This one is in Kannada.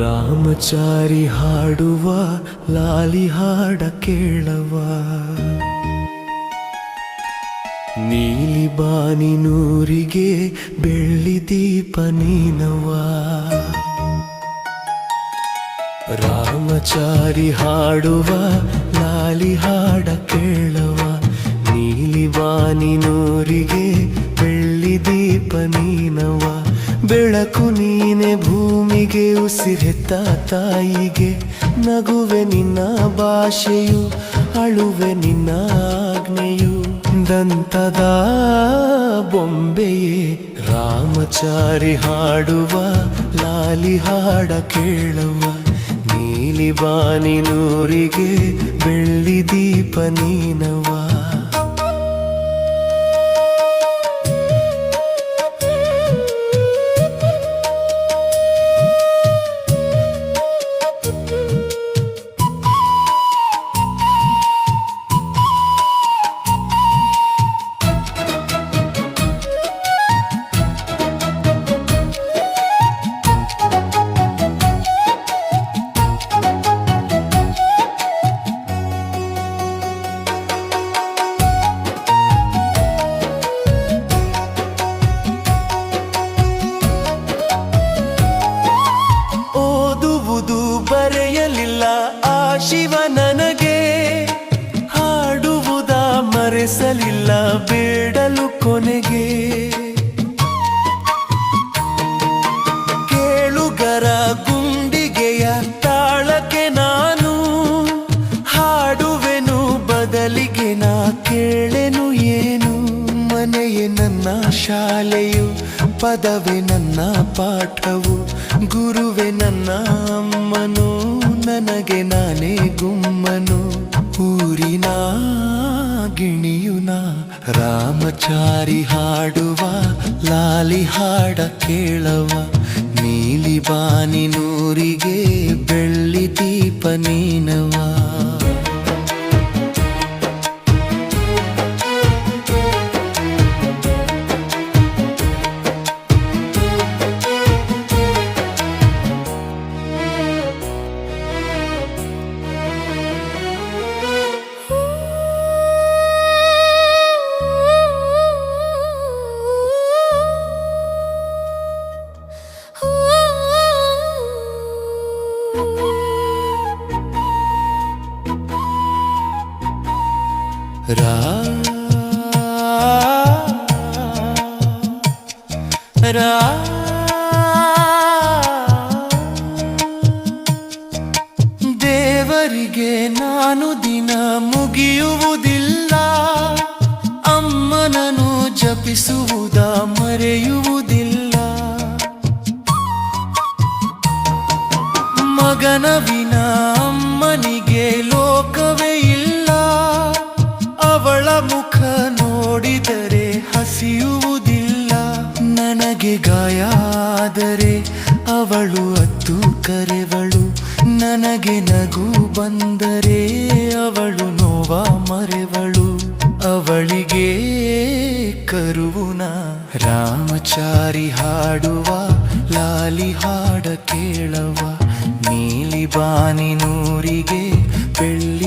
ರಾಮಚಾರಿ ಹಾಡುವ ಲಾಲಿ ಹಾಡ ಕೇಳವ, ನೀಲಿ ಬಾನಿನೂರಿಗೆ ಬೆಳ್ಳಿ ದೀಪ ನೀನವ. ರಾಮಚಾರಿ ಹಾಡುವ ಲಾಲಿ ಹಾಡ ಕೇಳವ, ನೀಲಿ ಬಾನಿನೂರಿಗೆ ಬೆಳ್ಳಿ ದೀಪ ನೀನವ. ಬೆಳಕು ನೀನೆ ಭೂಮಿಗೆ, ಉಸಿರೆತ್ತ ತಾಯಿಗೆ. ನಗುವೆ ನಿನ್ನ ಭಾಷೆಯು, ಅಳುವೆ ನಿನ್ನ ಆಜ್ಞೆಯು. ದಂತದ ಬೊಂಬೆಯೇ ರಾಮಚಾರಿ ಹಾಡುವ ಲಾಲಿ ಹಾಡ ಕೇಳವ, ನೀಲಿ ಬಾನಿನೂರಿಗೆ ಬೆಳ್ಳಿ ದೀಪ ನೀನವ. ಬರೆಯಲಿಲ್ಲ ಆ ಶಿವ ನನಗೆ, ಹಾಡುವುದ ಮರೆಸಲಿಲ್ಲ ಬೇಡಲು ಕೊನೆಗೆ. ಕೇಳುಗರ ಗುಂಡಿಗೆಯ ತಾಳಕ್ಕೆ ನಾನು ಹಾಡುವೆನು ಬದಲಿಗೆ ನಾ ಕೇಳೆನು ಏನು. ಮನೆಯೇ ನನ್ನ ಶಾಲೆಯು, ಪದವೇ ನನ್ನ ಪಾಠವು, ಗುರುವೆ ನನ್ನ ಅಮ್ಮನು, ನನಗೆ ನಾನೇ ಗುಮ್ಮನು. ಊರಿನ ಗಿಣಿಯುನ ರಾಮಚಾರಿ ಹಾಡುವ ಲಾಲಿ ಹಾಡ ಕೇಳವ, ನೀಲಿ ಬಾನಿನೂರಿಗೆ ಬೆಳ್ಳಿ ದೀಪ ನೀನವ. ದೇವರಿಗೆ ನಾನು ದಿನ ಮುಗಿಯುವುದಿಲ್ಲ, ಅಮ್ಮನನ್ನು ಜಪಿಸುವುದ ಮರೆಯುವುದಿಲ್ಲ. ಮಗನ ವಿನ ಅಮ್ಮನಿಗೆ ಲೋಕವೇ ಇಲ್ಲ, ಅವಳ ಮುಖ ನೋಡಿದರೆ ಹಸಿಯುವುದಿಲ್ಲ. ನನಗೆ ಗಾಯ ಆದರೆ ಅವಳು ಅತ್ತು ಕರೆವಳು, ನನಗೆ ನಗು ಬಂದರೆ ಅವಳು ನೋವ ಮರೆವಳು. ಅವಳಿಗೆ ಕರುವುನ ರಾಮಚಾರಿ ಹಾಡುವ ಲಾಲಿ ಹಾಡ ಕೇಳವ, ನೀಲಿ ಬಾನಿನೂರಿಗೆ ಬೆಳ್ಳಿ